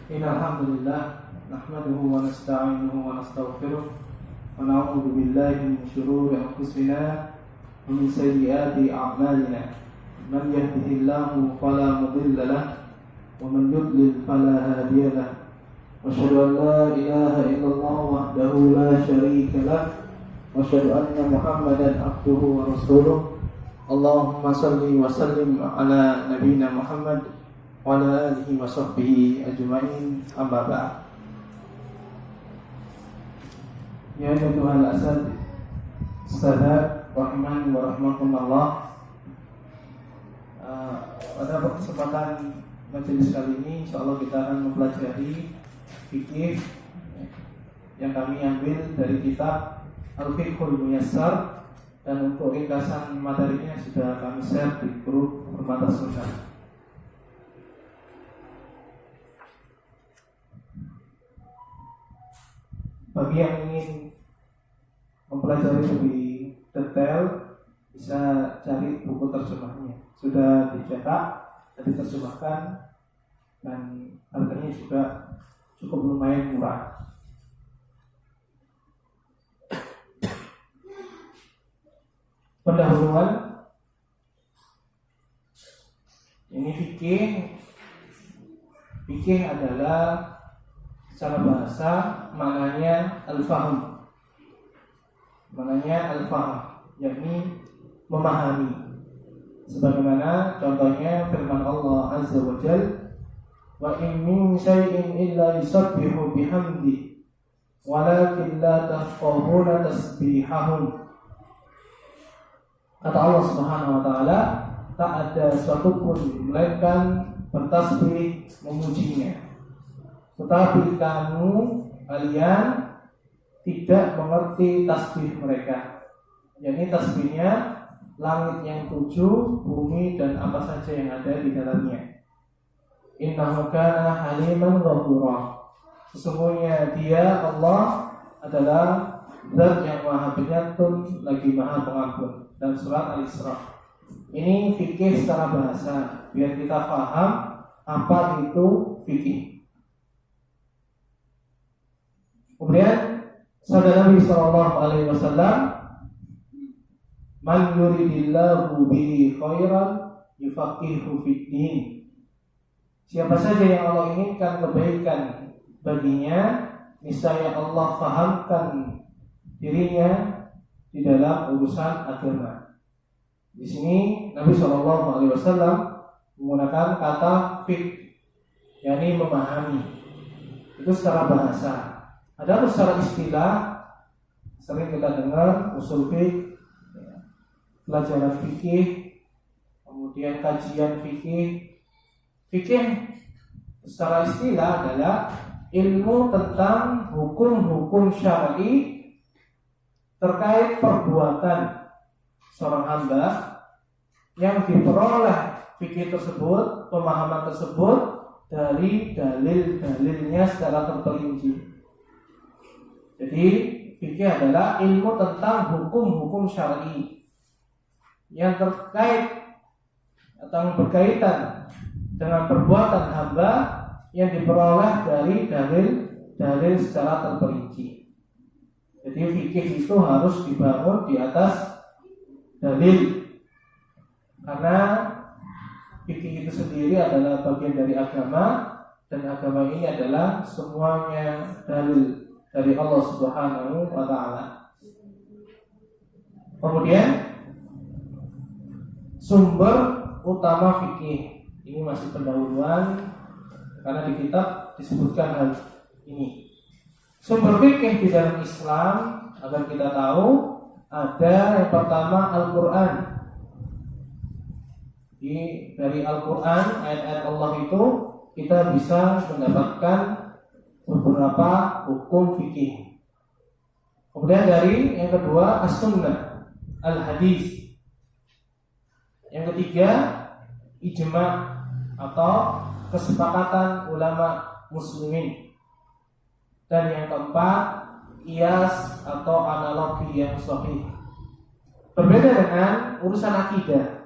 Alhamdulillah nahmaduhu wa nasta'inuhu wa nastaghfiruh wa na'udzu billahi min shururi anfusina wa min sayyiati a'malina. Man yahdihillahu fala mudilla lahu wa man yudlil fala hadiya lahu. Wa asyhadu an la ilaha illallah wahdahu la syarika lahu wa asyhadu anna Muhammadan abduhu wa rasuluh. Allahumma shalli wa sallim ala nabiyyina Muhammad wa ala alihi wa sahbihi ajma'in, amma ba'd. Ya Tuhan asad sahabat rahman wa rahmatullah. Pada kesempatan majelis kali ini insyaallah kita akan mempelajari fikih yang kami ambil dari kitab Al-Fiqhul Muyassar, dan untuk ringkasan materinya sudah kami share di grup Permata Sunnah. Bagi yang ingin mempelajari lebih detail bisa cari buku terjemahnya. Sudah dicetak dan diterjemahkan dan harganya juga cukup lumayan murah. Pendahuluan ini fikih adalah secara bahasa maknanya al-fahm, yakni memahami. Sebagaimana contohnya firman Allah Azza wa Jalla, wa in min syai'in illa yusabbihu bihamdi walakin la tafqahuna tasbihahum. Kata Allah Subhanahu wa taala, tak ada suatu pun melainkan bertasbih memujinya, tetapi kalian tidak mengerti tasbih mereka. Jadi tasbihnya langit yang 7, bumi dan apa saja yang ada di dalamnya. Innahu kana haliman ghafura. Sesungguhnya Dia Allah adalah Zat yang Maha Penyantun lagi Maha Pengampun. Dan surat Al-Isra. Ini fikih secara bahasa, biar kita paham apa itu fikih. Kemudian sabda Nabi SAW, man yuridillahu bihi khairan yufaqihu fid-din. Siapa saja yang Allah inginkan kebaikan baginya, niscaya Allah fahamkan dirinya di dalam urusan agama. Di sini Nabi SAW menggunakan kata fiqh, yakni memahami. Itu secara bahasa. Ada secara istilah, sering kita dengar usul fiqh, pelajaran fikih, kemudian kajian fikih. Fikih secara istilah adalah ilmu tentang hukum-hukum syar'i terkait perbuatan seorang hamba yang diperoleh fikih tersebut, pemahaman tersebut dari dalil-dalilnya secara terperinci. Jadi fikih adalah ilmu tentang hukum-hukum syar'i yang terkait atau berkaitan dengan perbuatan hamba yang diperoleh dari dalil-dalil secara terperinci. Jadi fikih itu harus dibangun di atas dalil, karena fikih itu sendiri adalah bagian dari agama, dan agama ini adalah semuanya dalil dari Allah Subhanahu wa taala. Kemudian sumber utama fikih ini masih pendahuluan, karena di kitab disebutkan hal ini. Sumber fikih di dalam Islam agar kita tahu ada yang pertama Al-Quran. Dari Al-Quran, ayat-ayat Allah itu kita bisa mendapatkan beberapa hukum fikih. Kemudian dari yang kedua As-Sunnah, Al-Hadis. Yang ketiga Ijma' atau kesepakatan ulama muslimin. Dan yang keempat qiyas atau analogi yang sahih. Berbeda dengan urusan akidah.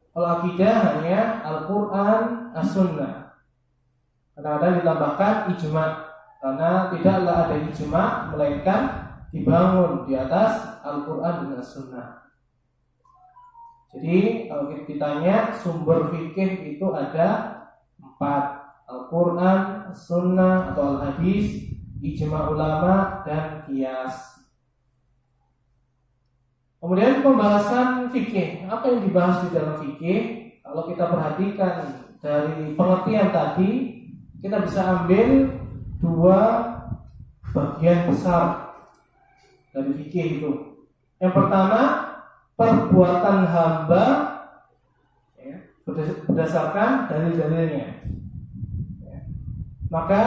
Kalau akidah hanya Al-Quran, As-Sunnah. Kadang-kadang ditambahkan ijma, karena tidaklah ada ijma melainkan dibangun di atas Al-Quran dan As-Sunnah. Jadi kalau kita ditanya sumber fikih itu ada 4: Al-Quran, As-Sunnah atau Al-Hadis, ijma ulama, dan qiyas. Kemudian pembahasan fikih. Apa yang dibahas di dalam fikih? Kalau kita perhatikan dari pengertian tadi, kita bisa ambil 2 bagian besar dari fikih itu. Yang pertama, perbuatan hamba berdasarkan dalil-dalilnya. Maka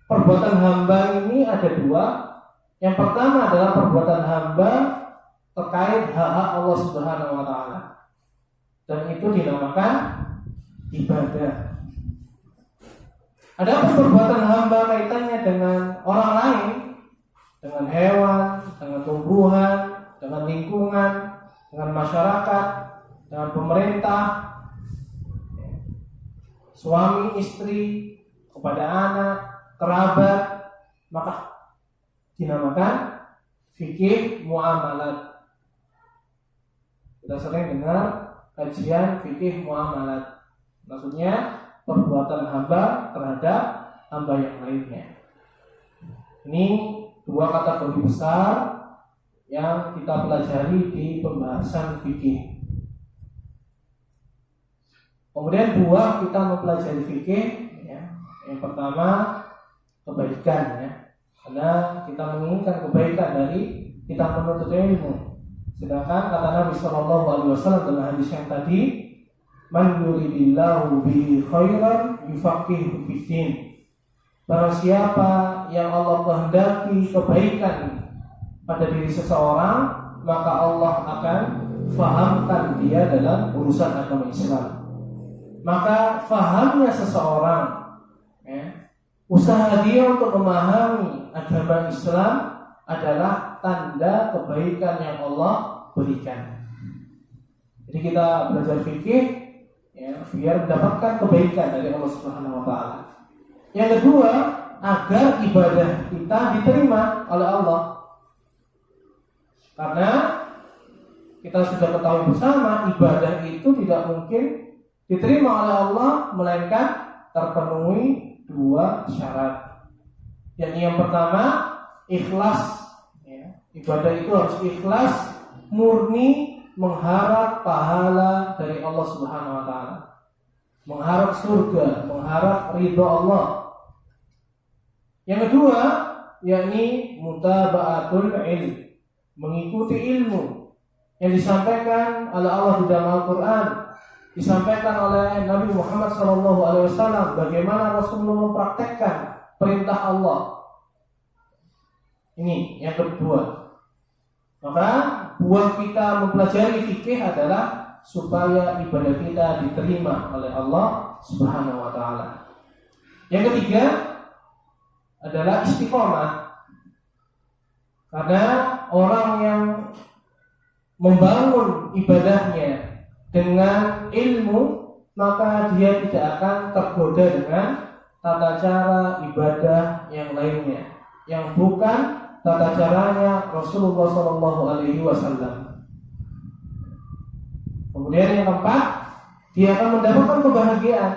perbuatan hamba ini ada 2. Yang pertama adalah perbuatan hamba terkait hak-hak Allah Subhanahu wa taala. Dan itu dinamakan ibadah. Ada perbuatan hamba kaitannya dengan orang lain, dengan hewan, dengan tumbuhan, dengan lingkungan, dengan masyarakat, dengan pemerintah, suami istri, kepada anak, kerabat, maka dinamakan fikih muamalat. Kita sering dengar kajian fikih muamalat. Maksudnya perbuatan hamba terhadap hamba yang lainnya. Ini 2 kategori besar yang kita pelajari di pembahasan fikih. Kemudian 2 kita mempelajari fikih. Yang pertama kebaikan, karena kita menginginkan kebaikan dari kita menuntut ilmu. Sedangkan kata Nabi SAW dalam hadis yang tadi, man yuridillahu bihi khairan yufaqihu fiddin. Barang siapa yang Allah kehendaki kebaikan pada diri seseorang, maka Allah akan fahamkan dia dalam urusan agama Islam. Maka fahamnya seseorang, usaha dia untuk memahami agama Islam adalah tanda kebaikan yang Allah berikan. Jadi kita belajar fikih biar mendapatkan kebaikan dari Allah Subhanahu wa taala. Yang kedua, agar ibadah kita diterima oleh Allah. Karena kita sudah ketahui bersama, ibadah itu tidak mungkin diterima oleh Allah melainkan terpenuhi 2 syarat. Yang pertama, ikhlas. Ibadah itu harus ikhlas, murni, mengharap pahala dari Allah Subhanahu wa taala, mengharap surga, mengharap ridha Allah. Yang kedua, yakni mutaba'atul ilm, mengikuti ilmu yang disampaikan oleh Allah di dalam Al-Quran, disampaikan oleh Nabi Muhammad SAW, bagaimana Rasulullah mempraktekkan perintah Allah. Ini yang kedua. Maka buat kita mempelajari fikih adalah supaya ibadah kita diterima oleh Allah Subhanahu wa taala. Yang ketiga adalah istiqomah. Karena orang yang membangun ibadahnya dengan ilmu, maka dia tidak akan tergoda dengan tata cara ibadah yang lainnya yang bukan tata caranya Rasulullah SAW. Kemudian yang keempat, dia akan mendapatkan kebahagiaan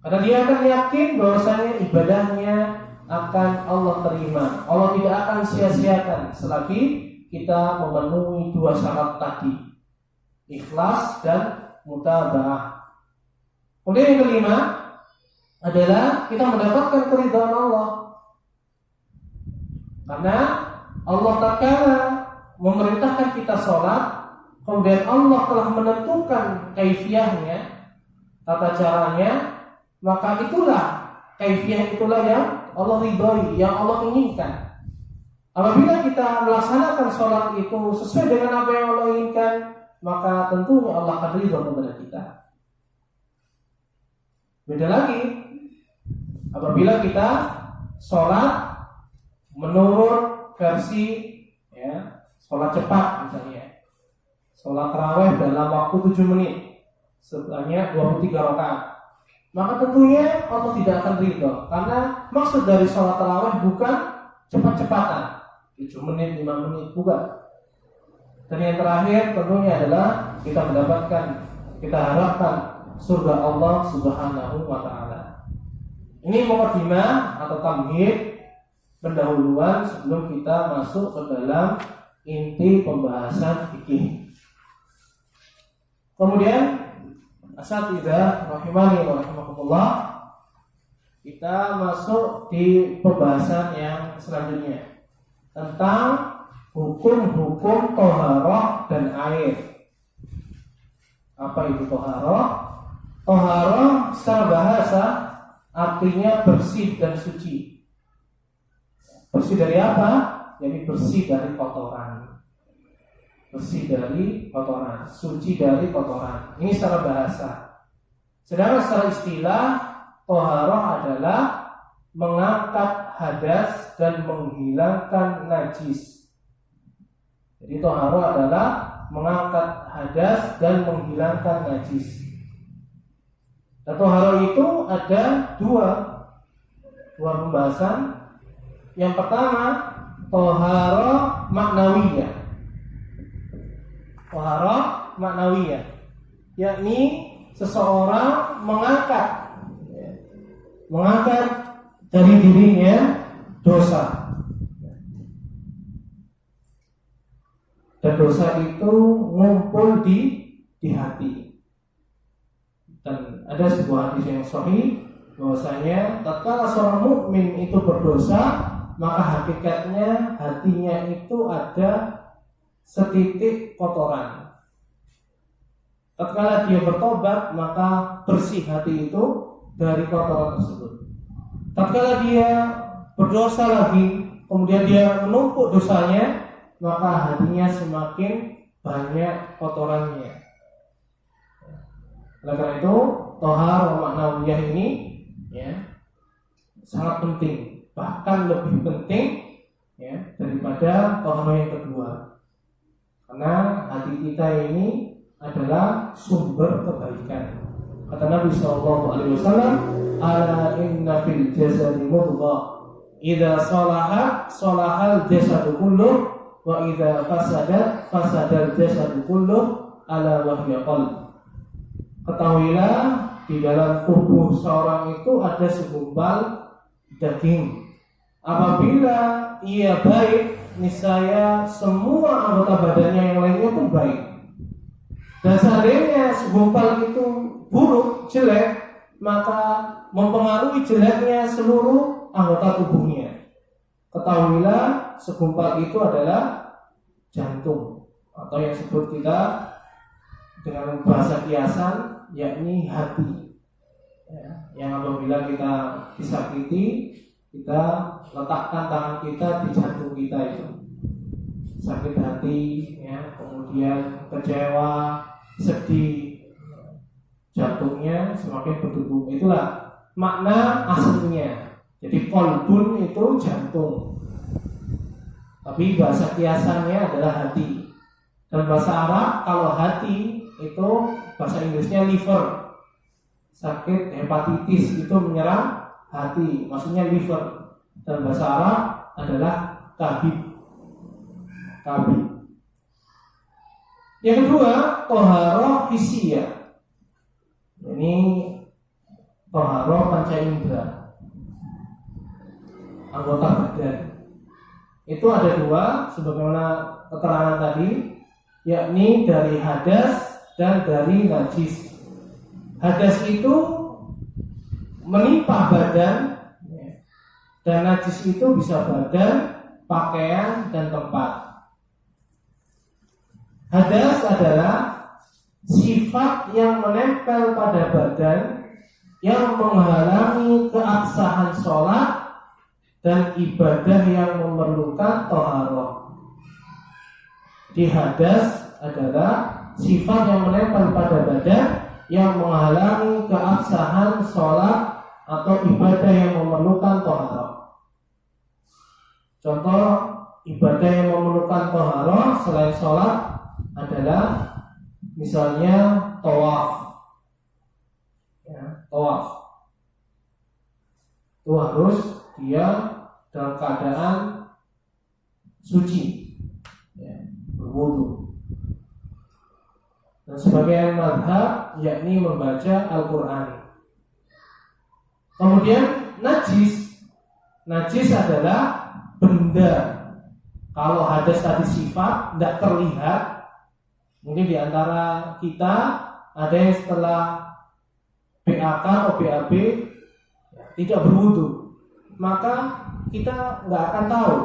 karena dia akan yakin bahwasanya ibadahnya akan Allah terima. Allah tidak akan sia-siakan selagi kita memenuhi 2 syarat tadi, ikhlas dan mutaba'ah. Kemudian yang kelima adalah kita mendapatkan keridhaan Allah. Karena Allah tatkala memerintahkan kita sholat, kemudian Allah telah menentukan kaifiyahnya, tata caranya, maka itulah kaifiyah, itulah yang Allah ridhoi, yang Allah inginkan. Apabila kita melaksanakan sholat itu sesuai dengan apa yang Allah inginkan, maka tentunya Allah akan ridho kepada kita. Beda lagi apabila kita sholat menurut versi sholat cepat, misalnya sholat tarawih dalam waktu 7 menit sebanyak 23 rakaat, maka tentunya Allah tidak akan ridho. Karena maksud dari sholat tarawih bukan cepat-cepatan, 7 menit, 5 menit, bukan. Dan yang terakhir tentunya adalah kita mendapatkan, kita harapkan surga Allah Subhanahu wa ta'ala. Ini mukadimah atau tamhid, pendahuluan sebelum kita masuk ke dalam inti pembahasan fikih. Kemudian asatidzah rahimani wa rahimakumullah, kita masuk di pembahasan yang selanjutnya tentang hukum-hukum toharoh dan air. Apa itu toharoh? Toharoh secara bahasa artinya bersih dan suci. Bersih dari apa? Jadi bersih dari kotoran. Bersih dari kotoran, suci dari kotoran. Ini secara bahasa. Sedangkan secara istilah, toharoh adalah mengangkat hadas dan menghilangkan najis. Jadi toharoh adalah mengangkat hadas dan menghilangkan najis. Dan toharoh itu ada dua pembahasan. Yang pertama, toharoh maknawiyah. Toharoh maknawiyah, yakni seseorang mengangkat dari dirinya dosa. Dan dosa itu ngumpul di hati. Dan ada sebuah hadis yang sahih bahwasanya tatkala seorang mukmin itu berdosa, maka hakikatnya hatinya itu ada setitik kotoran. Tatkala dia bertobat, maka bersih hati itu dari kotoran tersebut. Tatkala dia berdosa lagi, kemudian dia menumpuk dosanya, maka hatinya semakin banyak kotorannya. Oleh karena itu, toharoh maknawiyah ini sangat penting, bahkan lebih penting daripada toharoh yang kedua. Karena hati kita ini adalah sumber kebaikan. Kata Nabi SAW, ala inna fil jasadi mudghah, idza salahat salahal jasadu kulluh, wa idza fasadat fasadal jasadu kulluh, ala wahya qalb. Ketahuilah di dalam tubuh seorang itu ada segumpal daging. Apabila ia baik, niscaya semua anggota badannya yang lainnya pun baik. Dan seandainya segumpal itu buruk, jelek, maka mempengaruhi jeleknya seluruh anggota tubuhnya. Ketahuilah segumpal itu adalah jantung, atau yang disebut kita dengan bahasa kiasan, yakni hati. Yang apabila kita disakiti, kita letakkan tangan kita di jantung kita itu. Sakit hati, kemudian kecewa, sedih, jantungnya semakin berdebu. Itulah makna aslinya. Jadi qalbun itu jantung, tapi bahasa kiasannya adalah hati. Dan bahasa Arab kalau hati itu bahasa Inggrisnya liver. Sakit hepatitis itu menyerang hati, maksudnya liver. Dan bahasa Arab adalah kabid. Yang kedua, toharoh hissiyah. Ini toharoh panca indera, anggota badan. Itu ada dua, sebagaimana keterangan tadi, yakni dari hadas dan dari najis. Hadas itu menimpa badan, dan najis itu bisa badan, pakaian, dan tempat. Hadas adalah sifat yang menempel pada badan yang menghalangi keabsahan sholat dan ibadah yang memerlukan toharoh. Di hadas adalah sifat yang menempel pada badan yang menghalangi keabsahan sholat atau ibadah yang memerlukan toharoh. Contoh ibadah yang memerlukan toharoh selain sholat adalah misalnya tawaf. Tawaf. itu harus dia dalam keadaan suci, ya, berwudu. Dan sebagian mazhab yakni membaca Al-Quran. Kemudian najis adalah benda. Kalau hadas tadi sifat tidak terlihat, mungkin di antara kita ada yang setelah BAK atau BAB tidak berwudu, maka kita nggak akan tahu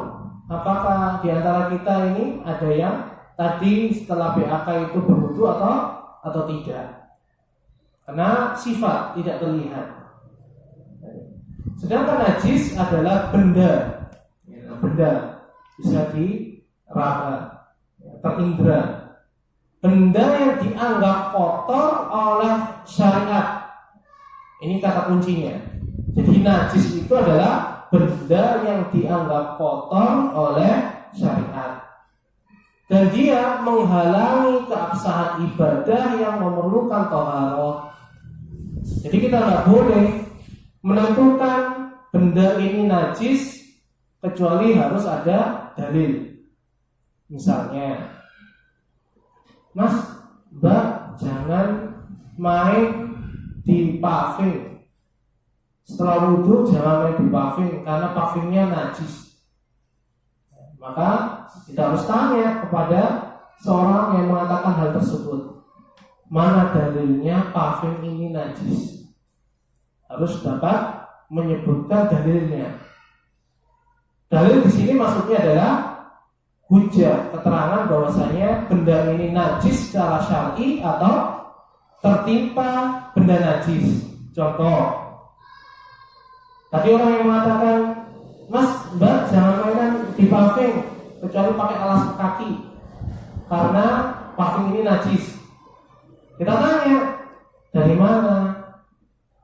apakah di antara kita ini ada yang tadi setelah BAK itu berwudu atau tidak, karena sifat tidak terlihat. Sedangkan najis adalah benda, bisa diraba, terindra, benda yang dianggap kotor oleh syariat. Ini kata kuncinya. Jadi najis itu adalah benda yang dianggap kotor oleh syariat, dan dia menghalangi keabsahan ibadah yang memerlukan thaharah. Jadi kita nggak boleh menentukan benda ini najis kecuali harus ada dalil. Misalnya, Mas, Mbak, jangan main di paving. Setelah wudhu jangan main di paving karena pavingnya najis. Maka kita harus tanya kepada seorang yang mengatakan hal tersebut, mana dalilnya paving ini najis? Harus dapat menyebutkan dalilnya. Dalil di sini maksudnya adalah hujjah, keterangan bahwasanya benda ini najis secara syar'i atau tertimpa benda najis. Contoh, tadi orang yang mengatakan, Mas, Mbak, jangan mainan di paving kecuali pakai alas kaki karena paving ini najis. Kita tanya, dari mana?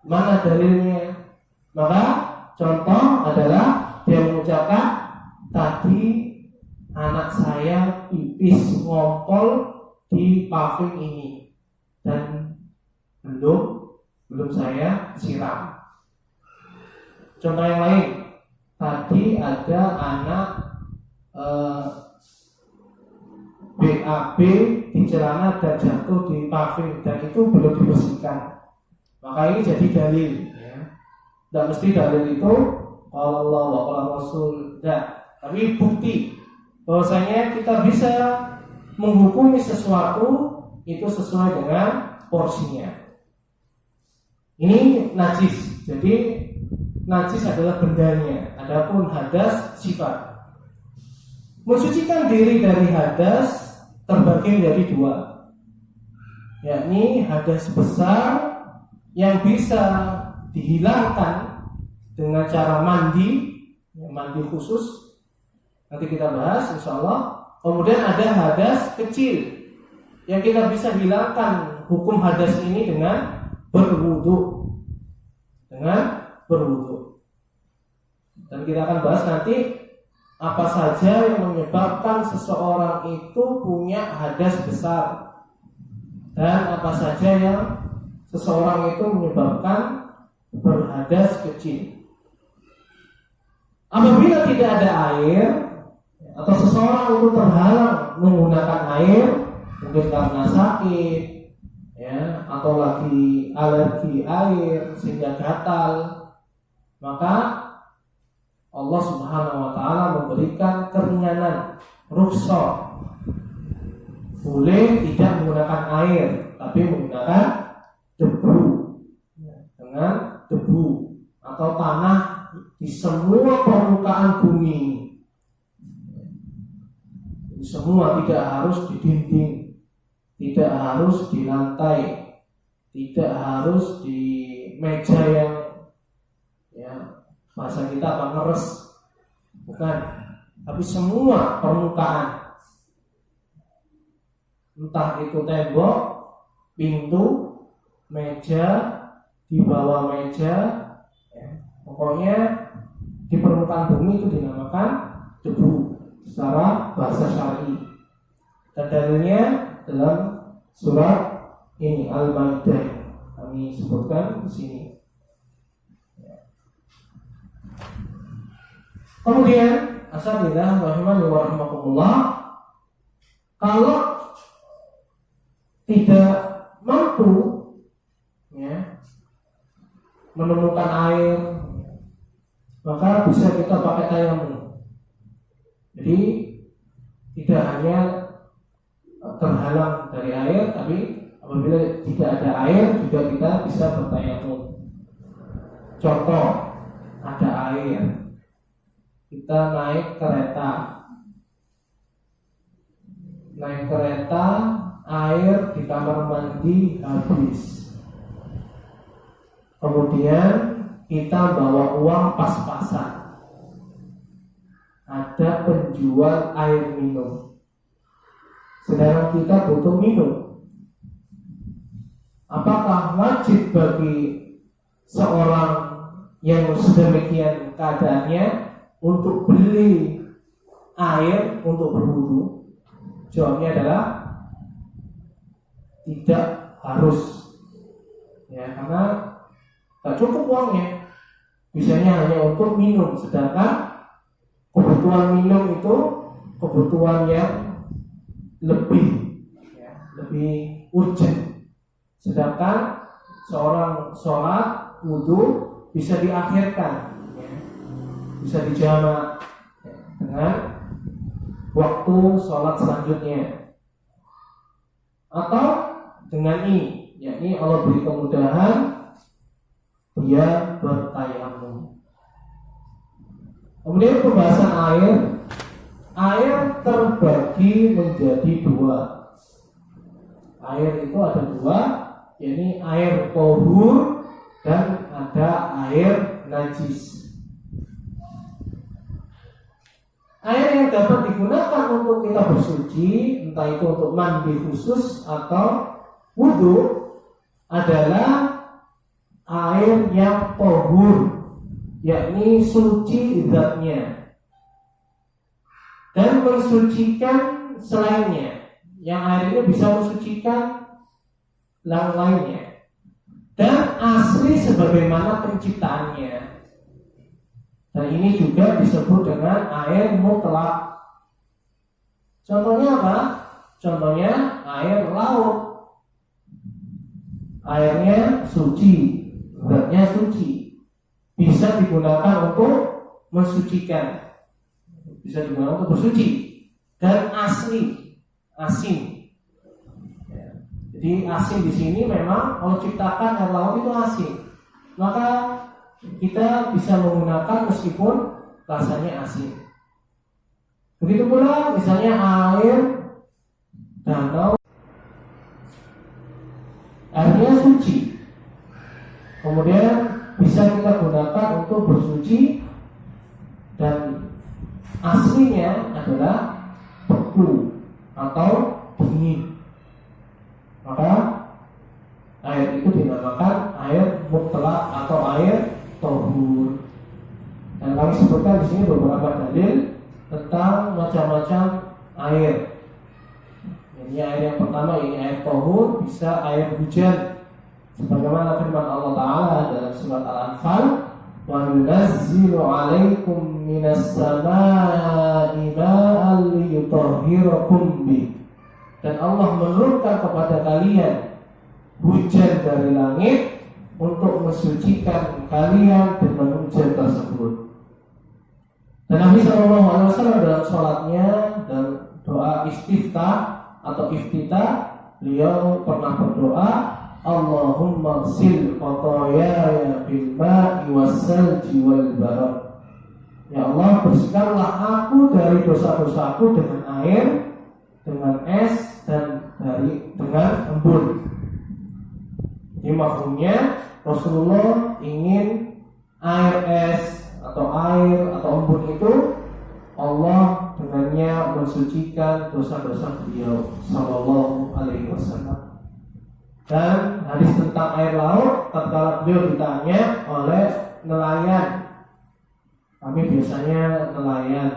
Mana dalilnya? Maka contoh adalah dia mengucapkan, tadi anak saya pipis ngompol di paving ini dan belum saya siram. Contoh yang lain, tadi ada anak BAB di celana dan jatuh di paving dan itu belum dibersihkan. Maka ini jadi dalil, ya. Dan mesti dalil itu kalau Allah wa qala Rasul, tapi bukti bahwasanya kita bisa menghukumi sesuatu itu sesuai dengan porsinya. Ini najis. Jadi najis adalah bendanya. Adapun hadas sifat. Mensucikan diri dari hadas terbagi menjadi dua, yakni hadas besar yang bisa dihilangkan dengan cara mandi khusus. Nanti kita bahas insyaallah. Kemudian ada hadas kecil yang kita bisa hilangkan hukum hadas ini dengan berwudu. Dan kita akan bahas nanti apa saja yang menyebabkan seseorang itu punya hadas besar dan apa saja yang seseorang itu menyebabkan berhadas kecil. Apabila tidak ada air atau seseorang itu terhalang menggunakan air, mungkin karena sakit, ya, atau lagi alergi air sehingga gatal, maka Allah Subhanahu wa taala memberikan keringanan, rukhsah. Boleh tidak menggunakan air, tapi menggunakan debu. Dengan debu atau tanah di semua permukaan bumi. Semua, tidak harus di dinding, tidak harus di lantai, tidak harus di meja yang, ya, bahasa kita apa, ngeres, bukan, tapi semua permukaan, entah itu tembok, pintu, meja, di bawah meja, ya, pokoknya di permukaan bumi itu dinamakan debu secara bahasa syar'i. Dan dalilnya dalam surat ini Al-Maidah kami sebutkan di sini. Kemudian asatidzah rahimani wa rahimakumullah, kalau tidak mampu ya, menemukan air, maka bisa kita pakai tayamum. Jadi tidak hanya terhalang dari air, tapi apabila tidak ada air juga kita bisa bertayamum. Contoh, ada air, kita naik kereta, air di kamar mandi habis. Kemudian kita bawa uang pas-pasan, ada penjual air minum, sedangkan kita butuh minum. Apakah wajib bagi seorang yang sedemikian keadaannya untuk beli air untuk berwudu? Jawabnya adalah tidak harus, ya, karena tak cukup uangnya, bisanya hanya untuk minum, sedangkan kebutuhan minum itu kebutuhan yang lebih, ya, lebih urgent. Sedangkan seorang sholat wudu bisa diakhirkan, ya, bisa dijamak, ya, dengan waktu sholat selanjutnya, atau dengan ini, yakni Allah beri kemudahan, dia bertayamum. Kemudian pembahasan air terbagi menjadi dua. Air itu ada dua, yakni air tahur dan ada air najis. Air yang dapat digunakan untuk kita bersuci, entah itu untuk mandi khusus atau wudu, adalah air yang tahur, yakni suci zatnya dan mensucikan selainnya. Yang air ini bisa mensucikan yang lainnya dan asli sebagaimana penciptaannya. Dan ini juga disebut dengan air mutlak. Contohnya apa? Contohnya air laut. Airnya suci, zatnya suci, bisa digunakan untuk mensucikan, bisa digunakan untuk bersuci, dan asli, asin. Ya. Jadi asin di sini memang Allah ciptakan air laut itu asin, maka kita bisa menggunakan meskipun rasanya asin. Begitu pula misalnya air danau, airnya suci, kemudian bisa kita gunakan untuk bersuci dan aslinya adalah beku atau dingin, maka air itu dinamakan air mutlak atau air tahur. Dan kami sebutkan di sini beberapa dalil tentang macam-macam air. Ini air yang pertama, ini air tahur, bisa air hujan, sebagaimana firman Allah Ta'ala dalam surat Al-Anfal, wa yunazzilu 'alaikum minas samaa'i ma'an liyutahhirakum bih. Dan Allah menurunkan kepada kalian hujan dari langit untuk mensucikan kalian dengan hujan tersebut. Dan Nabi SAW dalam sholatnya dan doa istiftah atau iftitah, beliau pernah berdoa, Allahumma ghsil khotoyaya bil ma'i wassalji wal barad. Ya Allah, bersihkanlah aku dari dosa-dosaku dengan air, dengan es, dan dengan embun. Jadi mafhumnya Rasulullah ingin air es atau air atau embun itu Allah dengannya mensucikan dosa-dosa beliau sallallahu alaihi wasallam. Dan hadis tentang air laut, tatkala beliau ditanya oleh nelayan, kami biasanya nelayan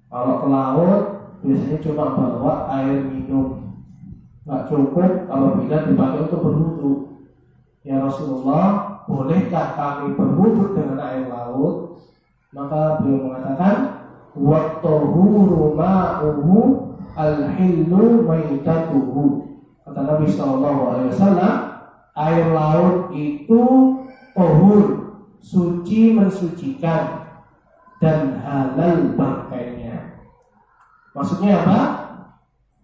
kalau ke laut biasanya cuma bawa air minum, nggak cukup kalau bila dipakai untuk berwudu. Ya Rasulullah, bolehkah kami berwudu dengan air laut? Maka beliau mengatakan wa tahuru ma'uhu al-hillu maitatuhu. Kata Nabi SAW, air laut itu tahur, suci mensucikan, dan halal bangkainya. Maksudnya apa?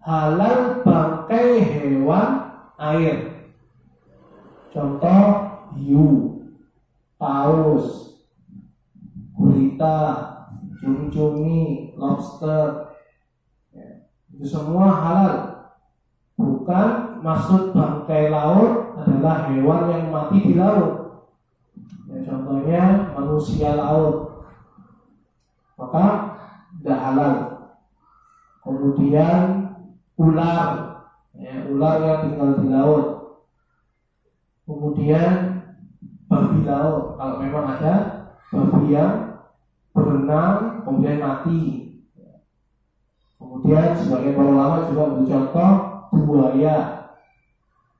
Halal bangkai hewan air. Contoh hiu, paus, gurita, cumi-cumi, lobster, ya, itu semua halal. Bukan maksud bangkai laut adalah hewan yang mati di laut. Ya, contohnya manusia laut, maka tidak halal. Kemudian ular, ya, ular yang tinggal di laut. Kemudian babi laut, kalau memang ada babi yang berenang kemudian mati. Kemudian sebagai para ulama juga beri contoh buaya.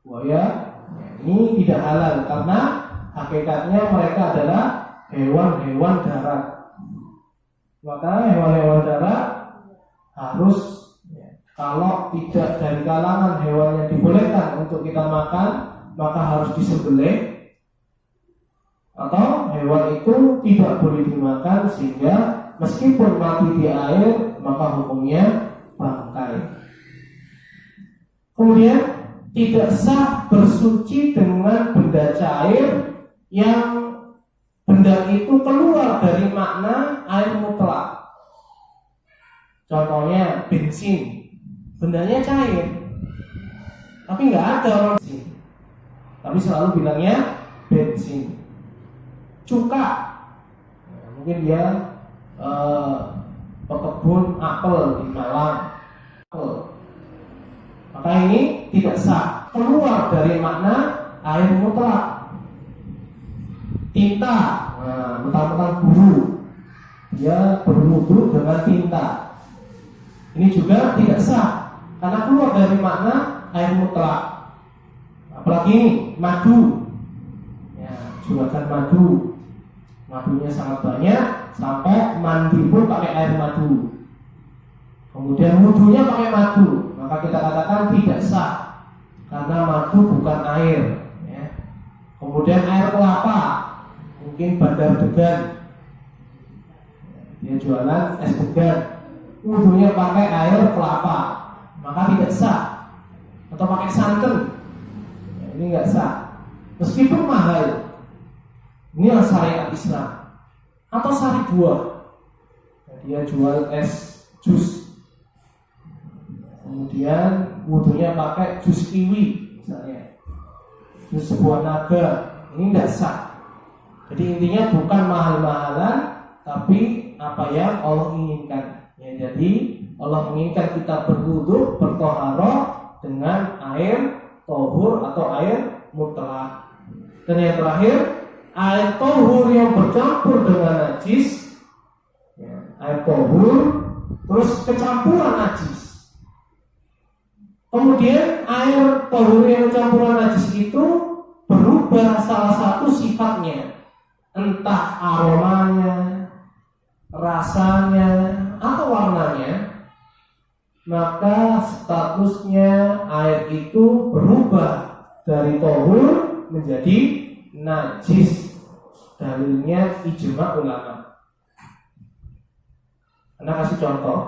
Buaya ini tidak halal karena hakikatnya mereka adalah hewan-hewan darat. Maka hewan-hewan darat harus, kalau tidak dari kalangan hewan yang dibolehkan untuk kita makan, maka harus disembelih, atau hewan itu tidak boleh dimakan sehingga meskipun mati di air maka hukumnya bangkai. Kemudian tidak sah bersuci dengan benda cair yang benda itu keluar dari makna air mutlak. Contohnya bensin, bendanya cair, tapi nggak ada orang bensin, tapi selalu bilangnya bensin. Cuka, mungkin dia pekebun apel di Malang, maka ini tidak sah, keluar dari makna air mutlak. Tinta, mentang-mentang guru, dia berwudu dengan tinta, ini juga tidak sah karena keluar dari makna air mutlak. Apalagi ini madu, ya, juragan madu, madunya sangat banyak sampai mandi pun pakai air madu. Kemudian wudunya pakai madu, maka kita katakan tidak sah karena madu bukan air, ya. Kemudian air kelapa, mungkin Bandar Degan, dia jualan es degan, wudunya pakai air kelapa, maka tidak sah. Atau pakai santan, ya, ini nggak sah meskipun mahal. Ini adalah syariat Islam. Atau sari buah, ya, dia jual es jus, kemudian wudunya pakai jus kiwi misalnya, jus buah naga, ini tidak sah. Jadi intinya bukan mahal-mahalan, tapi apa yang Allah inginkan, ya. Jadi Allah menginginkan kita berwudu, bertoharoh dengan air tohur atau air mutlak. Dan yang terakhir, air tohur yang bercampur dengan najis, ya, air tohur terus kecampuran najis. Kemudian air tohur yang kecampuran najis itu berubah salah satu sifatnya, entah aromanya, rasanya, atau warnanya, maka statusnya air itu berubah dari tohur menjadi najis. Dalilnya ijma ulama. Anda kasih contoh.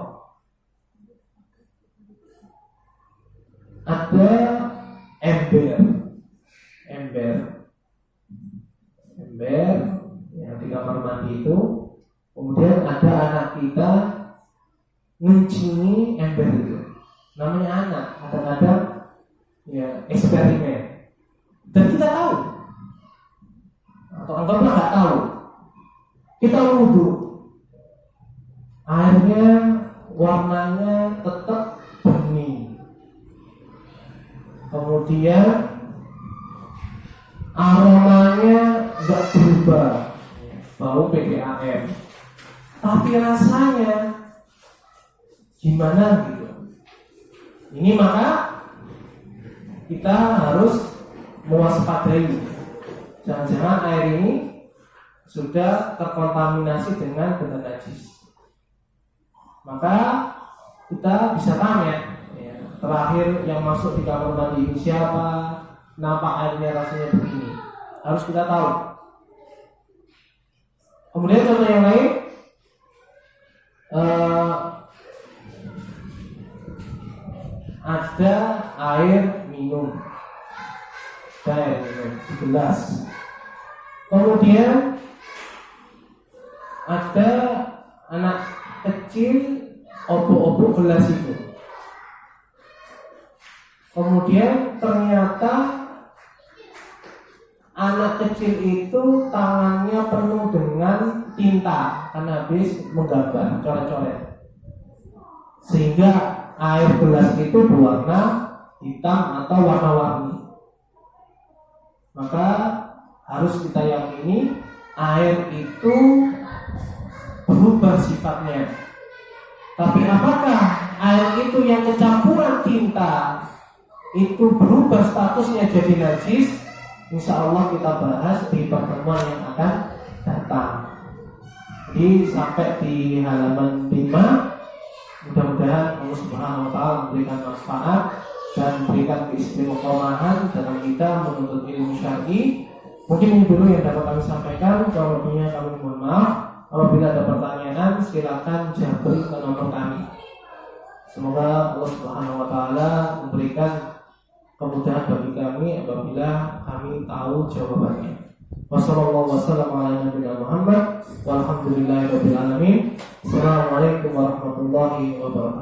Ada ember yang di kamar mandi itu. Kemudian ada anak kita ngencingi ember itu. Namanya anak, kadang-kadang ya eksperimen. Dan kita tahu, atau anggaplah nggak tahu, kita wudu, airnya warnanya tetap bening, kemudian aromanya nggak berubah, bau PDAM, tapi rasanya gimana gitu. Ini maka kita harus mewaspadai, jangan-jangan air ini sudah terkontaminasi dengan benda najis. Maka kita bisa tanya, ya, terakhir yang masuk di kamar mandi ini siapa, kenapa airnya rasanya begini, harus kita tahu. Kemudian contoh yang lain, ada air minum di gelas. Kemudian ada anak kecil obok-obok gelas itu. Kemudian ternyata anak kecil itu tangannya penuh dengan tinta karena habis menggambar coret-coret, sehingga air gelas itu berwarna hitam atau warna-warni. Maka harus kita yakini air itu berubah sifatnya. Tapi apakah air itu yang kecampuran tinta itu berubah statusnya jadi najis? Insya Allah kita bahas di pertemuan yang akan datang. Jadi sampai di halaman 5, mudah-mudahan Allah Subhanahu wa Ta'ala memberikan manfaat dan memberikan keistimewahan dalam kita menuntut ilmu syar'i. Mungkin ini dulu yang dapat kami sampaikan. Kalau lebihnya kami mohon maaf. Apabila ada pertanyaan, silakan jabri ke nomor kami. Semoga Allah Subhanahu wa Ta'ala memberikan kemudahan bagi kami apabila kami tahu jawabannya. Wassalamualaikum warahmatullahi wabarakatuh.